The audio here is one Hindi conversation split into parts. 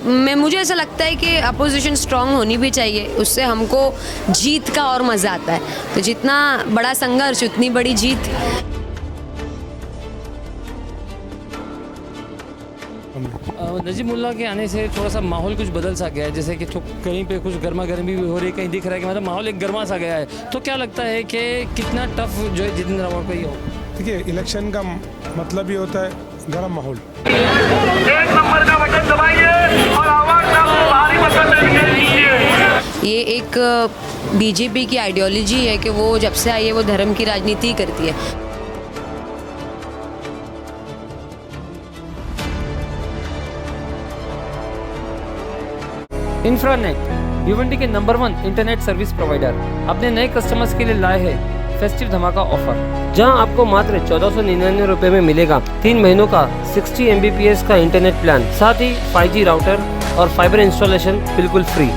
मुझे ऐसा लगता है कि अपोजिशन स्ट्रांग होनी भी चाहिए, उससे हमको जीत का और मज़ा आता है। तो जितना बड़ा संघर्ष उतनी बड़ी जीत। नजीमुल्लाह के आने से थोड़ा सा माहौल कुछ बदल सा गया है, जैसे कि कहीं पे कुछ गर्मा गर्मी भी हो रही है, कहीं दिख रहा है कि मतलब माहौल एक गर्मा सा गया है। तो क्या लगता है कि कितना टफ जो है जितेंद्र आव्हाड को ये हो? देखिए, इलेक्शन का मतलब ये होता है गर्म माहौल। एक नंबर का बटन दबाइए और आवाज में भारी बटन दीजिए। ये एक बीजेपी की आइडियोलॉजी है कि वो जब से आई है वो धर्म की राजनीति करती है। इंफ्रानेट भिवंडी के नंबर 1 इंटरनेट सर्विस प्रोवाइडर अपने नए कस्टमर्स के लिए लाए हैं फेस्टिव धमाका ऑफर, जहां आपको मात्र 1499 रुपए में मिलेगा 3 महीनों का 60 Mbps का इंटरनेट प्लान, साथ ही 5G राउटर और फाइबर इंस्टॉलेशन बिल्कुल फ्री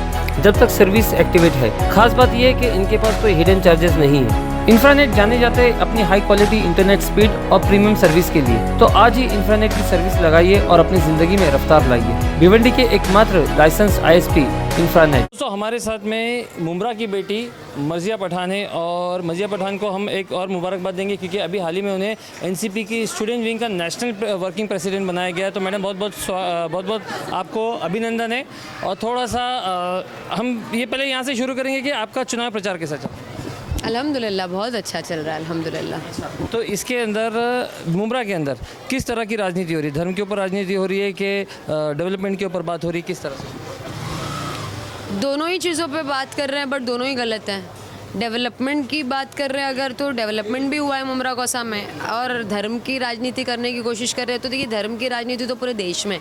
जब तक सर्विस एक्टिवेट है। खास बात यह है कि इनके पास कोई हिडन चार्जेस नहीं है। इंफ्रानेट जाने जाते हैं अपनी हाई क्वालिटी इंटरनेट स्पीड और प्रीमियम सर्विस के लिए। तो आज ही इंफ्रानेट की सर्विस लगाइए और अपनी जिंदगी में रफ्तार लाइए। भिवंडी के एकमात्र लाइसेंस ISP इंफ्रानेट। दोस्तों, हमारे साथ में मुमरा की बेटी मर्जिया पठान है और मर्जिया पठान को हम एक और मुबारकबाद देंगे क्योंकि अभी हाल ही में उन्हें NCP की स्टूडेंट विंग का नेशनल वर्किंग प्रेसिडेंट बनाया गया है। तो मैडम बहुत बहुत आपको अभिनंदन है। और थोड़ा सा हम ये पहले यहाँ से शुरू करेंगे कि आपका चुनाव प्रचार कैसा चला? अल्हम्दुलिल्लाह बहुत अच्छा चल रहा है, अल्हम्दुलिल्लाह। तो इसके अंदर मुमरा के अंदर किस तरह की राजनीति हो रही है? धर्म के ऊपर राजनीति हो रही है कि डेवलपमेंट के ऊपर बात हो रही है? किस तरह से? दोनों ही चीज़ों पे बात कर रहे हैं, बट दोनों ही गलत हैं। डेवलपमेंट की बात कर रहे हैं अगर, तो डेवलपमेंट भी हुआ है मुमरा कोसा में, और धर्म की राजनीति करने की कोशिश कर रहे हैं तो देखिए, धर्म की राजनीति तो पूरे देश में,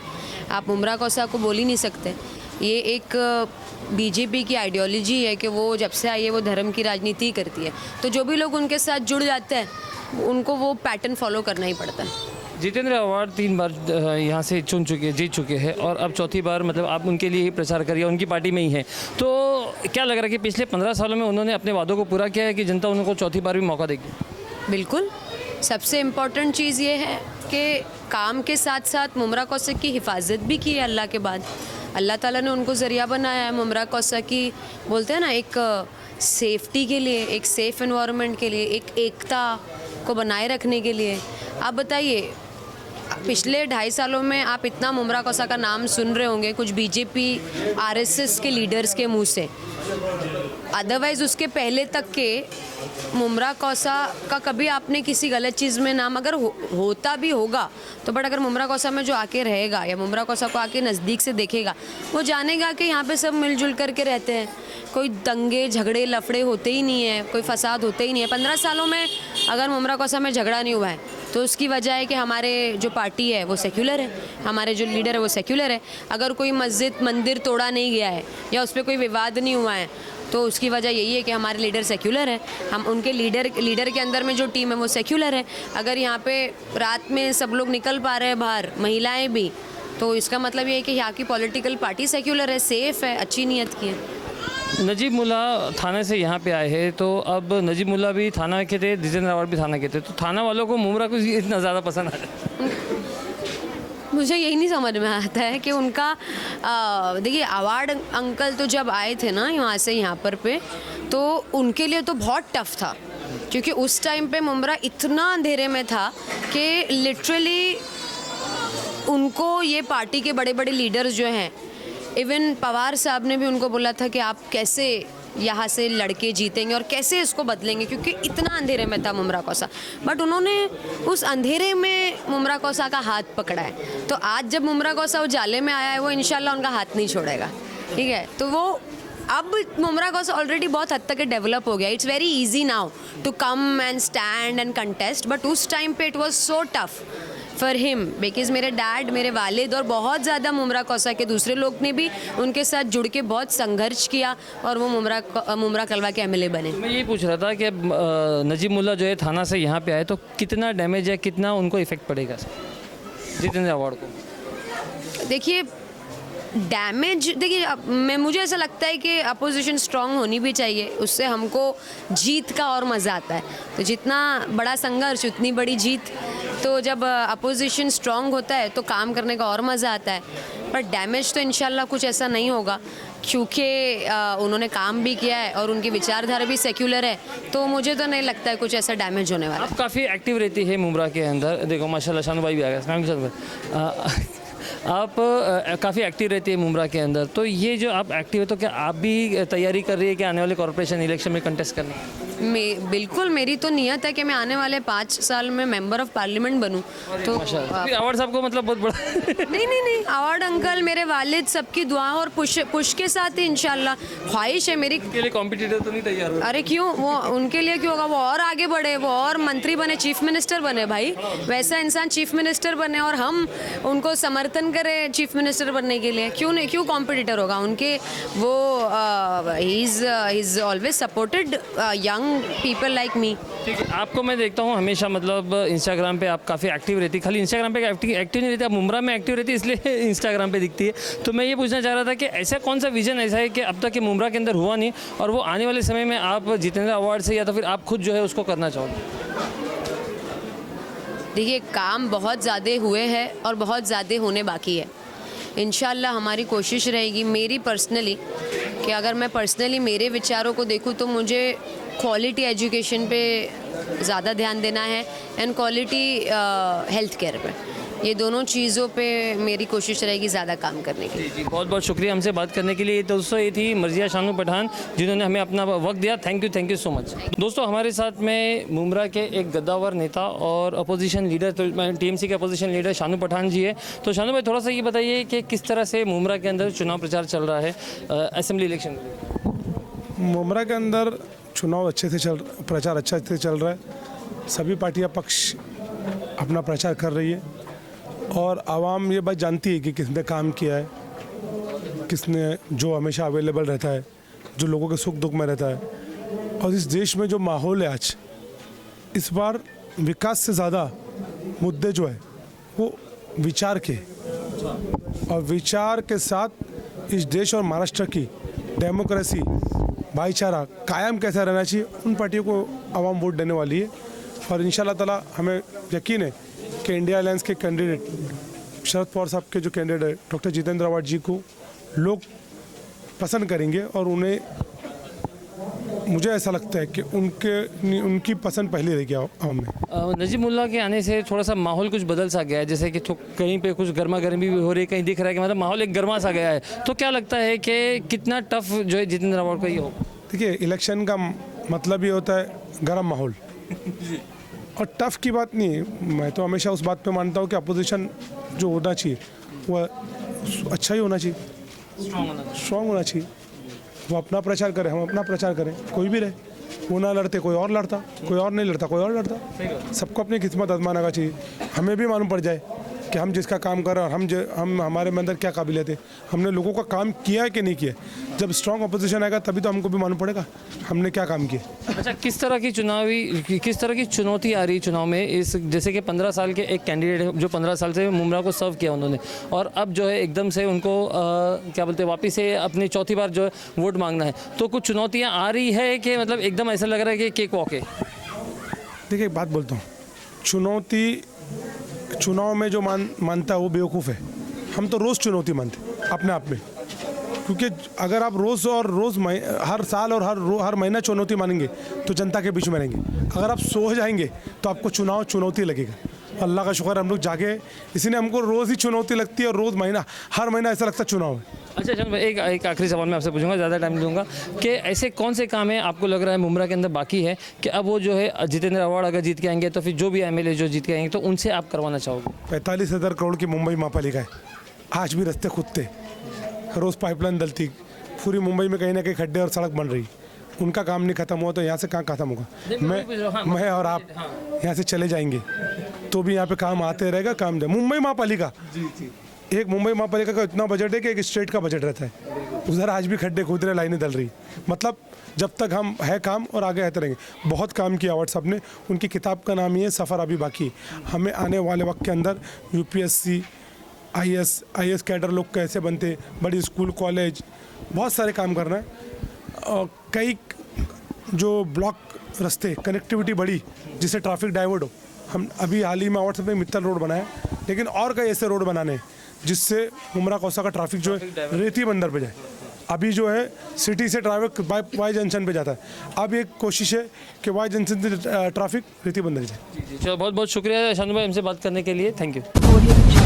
आप मुमरा कोसा को बोल ही नहीं सकते। ये एक बीजेपी की आइडियोलॉजी है कि वो जब से आई है वो धर्म की राजनीति करती है। तो जो भी लोग उनके साथ जुड़ जाते हैं उनको वो पैटर्न फॉलो करना ही पड़ता है। जितेंद्र आव्हाड 3 बार यहाँ से जीत चुके हैं और अब चौथी बार मतलब आप उनके लिए ही प्रचार करिए, उनकी पार्टी में ही है। तो क्या लग रहा है कि पिछले 15 सालों में उन्होंने अपने वादों को पूरा किया है कि जनता उनको चौथी बार भी मौका देगी? बिल्कुल। सबसे इम्पॉर्टेंट चीज़ ये है कि काम के साथ साथ मुमरा कोसा की हिफाजत भी की है। अल्लाह के बाद अल्लाह ताला ने उनको ज़रिया बनाया है मुमरा कोसा की, बोलते हैं ना, एक सेफ्टी के लिए, एक सेफ़ एनवायरनमेंट के लिए, एक एकता को बनाए रखने के लिए। आप बताइए, पिछले 2.5 सालों में आप इतना मुमरा कोसा का नाम सुन रहे होंगे कुछ बीजेपी RSS के लीडर्स के मुंह से। अदरवाइज़ उसके पहले तक के मुमरा कोसा का कभी आपने किसी गलत चीज़ में नाम अगर होता भी होगा तो, बट अगर मुमरा कोसा में जो आके रहेगा या मुमरा कोसा को आके नज़दीक से देखेगा वो जानेगा कि यहाँ पे सब मिलजुल करके रहते हैं, कोई दंगे झगड़े लफड़े होते ही नहीं है, कोई फसाद होते ही नहीं है। 15 सालों में अगर मुमरा कोसा में झगड़ा नहीं हुआ है तो उसकी वजह है कि हमारे जो पार्टी है वो सेक्युलर है, हमारे जो लीडर है वो सेक्युलर है। अगर कोई मस्जिद मंदिर तोड़ा नहीं गया है या उस पर कोई विवाद नहीं हुआ है तो उसकी वजह यही है कि हमारे लीडर सेक्युलर है, हम उनके लीडर के अंदर में जो टीम है वो सेक्युलर है। अगर यहाँ पे रात में सब लोग निकल पा रहे हैं बाहर, महिलाएं भी, तो इसका मतलब ये है कि यहाँ की पॉलिटिकल पार्टी सेक्युलर है, सेफ़ है, अच्छी नीयत की है। नजीमुल्ला थाने से यहाँ पे आए हैं, तो अब नजीमुल्ला भी थाना के थे, जितेंद्र आव्हाड भी थाना के थे, तो थाना वालों को मुमरा को इतना ज़्यादा पसंद आ रहा है? मुझे यही नहीं समझ में आता है कि उनका देखिए, आव्हाड अंकल तो जब आए थे ना वहाँ से यहाँ पर पे, तो उनके लिए तो बहुत टफ था क्योंकि उस टाइम पे मुमरा इतना अंधेरे में था कि लिटरली उनको ये पार्टी के बड़े बड़े लीडर्स जो हैं, इवन पवार साहब ने भी उनको बोला था कि आप कैसे यहाँ से लड़के जीतेंगे और कैसे इसको बदलेंगे, क्योंकि इतना अंधेरे में था मुमरा कोसा। बट उन्होंने उस अंधेरे में मुमरा कोसा का हाथ पकड़ा है। तो आज जब मुमरा कोसा उजाले में आया है वो इंशाल्लाह उनका हाथ नहीं छोड़ेगा, ठीक है। तो वो अब मुमरा कोसा ऑलरेडी बहुत हद तक डेवलप हो गया। It's very easy now to come and stand and contest, but उस टाइम पे it was so tough for him because मेरे डैड, मेरे वालिद और बहुत ज़्यादा मुमरा कोसा के दूसरे लोग ने भी उनके साथ जुड़ के बहुत संघर्ष किया और वो मुमरा कलवा के MLA बने। मैं यही पूछ रहा था कि नजीमुल्ला जो है थाना से यहाँ पे आए तो कितना डैमेज है, कितना उनको इफेक्ट पड़ेगा जितेंद्र आव्हाड को? देखिए, डैमेज, देखिए मुझे ऐसा लगता है कि अपोजिशन स्ट्रांग होनी भी चाहिए, उससे हमको जीत का और मज़ा आता है। तो जितना बड़ा संघर्ष उतनी बड़ी जीत। तो जब अपोजिशन स्ट्रांग होता है तो काम करने का और मज़ा आता है। पर डैमेज तो इंशाल्लाह कुछ ऐसा नहीं होगा, क्योंकि उन्होंने काम भी किया है और उनकी विचारधारा भी सेक्युलर है, तो मुझे तो नहीं लगता है कुछ ऐसा डैमेज होने वाला है। आप काफ़ी एक्टिव रहती है मुमरा के अंदर, देखो माशाल्लाह शानू भाई भी आ गया। आप काफ़ी एक्टिव रहती है मुमरा के अंदर, तो ये जो आप एक्टिव है तो क्या आप भी तैयारी कर रही है कि आने वाले कॉर्पोरेशन इलेक्शन में कंटेस्ट करने की? बिल्कुल, मेरी तो नियत है कि मैं आने वाले 5 साल में मेंबर ऑफ पार्लियामेंट बनूं। तो अवार्ड साहब को मतलब बहुत बड़ा नहीं, अवार्ड अंकल, मेरे वालिद, सबकी दुआ और पुश के साथ ही इंशाल्लाह ख्वाहिश है मेरी। के लिए कॉम्पिटिटर तो नहीं तैयार हो? अरे क्यों, वो उनके लिए क्यों होगा, वो और आगे बढ़े, वो और मंत्री बने, चीफ मिनिस्टर बने भाई, वैसा इंसान चीफ मिनिस्टर बने और हम उनको समर्थन करें चीफ मिनिस्टर बनने के लिए। क्यों नहीं, क्यों कॉम्पिटिटर होगा उनके? वो he is always supported young people like me. ठीक है, आपको मैं देखता हूँ हमेशा मतलब इंस्टाग्राम पे आप काफ़ी एक्टिव रहती, खाली इंस्टाग्राम पे एक्टिव नहीं रहती, आप मुमरा में एक्टिव रहती इसलिए इंस्टाग्राम पे दिखती है। तो मैं ये पूछना चाह रहा था कि ऐसा कौन सा विजन ऐसा है कि अब तक के मुमरा के अंदर हुआ नहीं और वो आने वाले समय में आप जितेंद्र अवार्ड से या तो फिर आप खुद जो है उसको करना चाहोगे? देखिए, काम बहुत ज़्यादा हुए हैं और बहुत ज़्यादा होने बाकी है। इंशाल्लाह हमारी कोशिश रहेगी, मेरी पर्सनली, कि अगर मैं पर्सनली मेरे विचारों को देखूं तो मुझे क्वालिटी एजुकेशन पे ज़्यादा ध्यान देना है एंड क्वालिटी हेल्थ केयर पे, ये दोनों चीज़ों पे मेरी कोशिश रहेगी ज़्यादा काम करने की। जी, बहुत बहुत शुक्रिया हमसे बात करने के लिए। दोस्तों, ये थी मर्जिया शानू पठान जिन्होंने हमें अपना वक्त दिया। Thank you so much. दोस्तों, हमारे साथ में मुमरा के एक गद्दावर नेता और अपोजिशन लीडर, तो टीएमसी के अपोजिशन लीडर शानू पठान जी है। तो शानू भाई, थोड़ा सा ये बताइए कि किस तरह से मुमरा के अंदर चुनाव प्रचार चल रहा है असेंबली इलेक्शन? मुमरा के अंदर चुनाव प्रचार अच्छा से चल रहा है। सभी पार्टियां पक्ष अपना प्रचार कर रही है और आवाम ये बात जानती है कि किसने काम किया है, किसने जो हमेशा अवेलेबल रहता है, जो लोगों के सुख दुख में रहता है। और इस देश में जो माहौल है आज, इस बार विकास से ज़्यादा मुद्दे जो है वो विचार के, और विचार के साथ इस देश और महाराष्ट्र की डेमोक्रेसी, भाईचारा कायम कैसा रहना चाहिए, उन पार्टियों को आवाम वोट देने वाली है। और इंशाल्लाह ताला हमें यकीन है कि इंडिया अलायंस के कैंडिडेट शरद पवार साहब के जो कैंडिडेट है डॉक्टर जितेंद्र अवार्ड जी को लोग पसंद करेंगे और उन्हें, मुझे ऐसा लगता है कि उनकी पसंद पहले रहेगी आवाम में। नजीमुल्लाह के आने से थोड़ा सा माहौल कुछ बदल सा गया है, जैसे कि कहीं पे कुछ गर्मा गर्मी भी हो रही है, कहीं दिख रहा है कि मतलब माहौल एक गर्मा सा गया है। तो क्या लगता है कि कितना टफ जो है जितेंद्र अवार्ड का ये हो? देखिए, इलेक्शन का मतलब ये होता है गर्म माहौल, और टफ की बात नहीं। मैं तो हमेशा उस बात पे मानता हूँ कि अपोजिशन जो होना चाहिए वो अच्छा ही होना चाहिए, स्ट्रॉन्ग होना चाहिए। वो अपना प्रचार करें, हम अपना प्रचार करें, कोई भी रहे, वो ना लड़ते कोई और लड़ता, कोई और नहीं लड़ता कोई और लड़ता। सबको अपनी किस्मत आजमाना चाहिए। हमें भी मालूम पड़ जाए कि हम जिसका काम कर रहे हैं और हम हमारे में अंदर क्या काबिलियत है, हमने लोगों का काम किया है कि नहीं किया। जब स्ट्रॉन्ग अपोजिशन आएगा तभी तो हमको भी मालूम पड़ेगा हमने क्या काम किया। अच्छा, किस तरह की चुनौती आ रही है चुनाव में? इस जैसे कि 15 साल के एक कैंडिडेट है जो 15 साल से मुमरा को सर्व किया उन्होंने, और अब जो है एकदम से उनको क्या बोलते हैं वापस से अपनी चौथी बार जो है वोट मांगना है, तो कुछ चुनौतियाँ आ रही है कि मतलब एकदम ऐसा लग रहा है कि केक वॉक है? देखिए, एक बात बोलता हूँ, चुनौती चुनाव में जो मानता है वो बेवकूफ़ है। हम तो रोज़ चुनौती मानते अपने आप में, क्योंकि अगर आप रोज़ हर साल और हर महीना चुनौती मानेंगे तो जनता के बीच में रहेंगे। अगर आप सो जाएंगे तो आपको चुनौती लगेगा। अल्लाह का शुक्र हम लोग जागे, इसीलिए हमको रोज़ ही चुनौती लगती है और रोज़ हर महीना ऐसा लगता है चुनाव है। अच्छा चलो, एक आखिरी सवाल मैं आपसे पूछूंगा, ज़्यादा टाइम दूंगा, कि ऐसे कौन से काम है आपको लग रहा है मुमरा के अंदर बाकी है कि अब वो जो है जितेंद्र अवार्ड अगर जीत के आएंगे तो फिर जो भी एमएलए जो जीत के आएंगे तो उनसे आप करवाना चाहोगे? 45,000 करोड़ की मुंबई महापालिका है, आज भी रास्ते खुदते, रोज़ पाइपलाइन डलती, पूरी मुंबई में कहीं ना कहीं खड्डे और सड़क बन रही, उनका काम नहीं खत्म हुआ तो यहाँ से कहाँ खत्म होगा? मैं और आप यहाँ से चले जाएंगे तो भी यहाँ पे काम आते रहेगा, काम दे। मुंबई महापालिका, एक मुंबई महापालिका का इतना बजट है कि एक स्टेट का बजट रहता है, उधर आज भी खड्डे खोद रहे, लाइनें डल रही। मतलब जब तक हम है काम और आगे आते रहेंगे। बहुत काम किया अवार्ड साहब ने, उनकी किताब का नाम ही है सफ़र अभी बाकी। हमें आने वाले वक्त के अंदर यूपीएससी आईएएस कैडर लोग कैसे बनते, बड़ी स्कूल कॉलेज, बहुत सारे काम करना है। और कई जो ब्लॉक रास्ते कनेक्टिविटी बढ़ी जिससे ट्रैफिक डाइवर्ट हो, हम अभी हाल ही में व्हाट्सएप में मित्तल रोड बनाया, लेकिन और कई ऐसे रोड बनाने हैं जिससे मुमरा कौसा का ट्रैफिक जो है रेती बंदर पे जाए। अभी जो है सिटी से ट्रैफिक वाई जंक्शन पे जाता है, अब एक कोशिश है कि वाई जंक्शन से ट्रैफिक रेती बंदर जाए। चलो बहुत बहुत शुक्रिया शानू भाई हमसे बात करने के लिए, थैंक यू। Audio Jungle.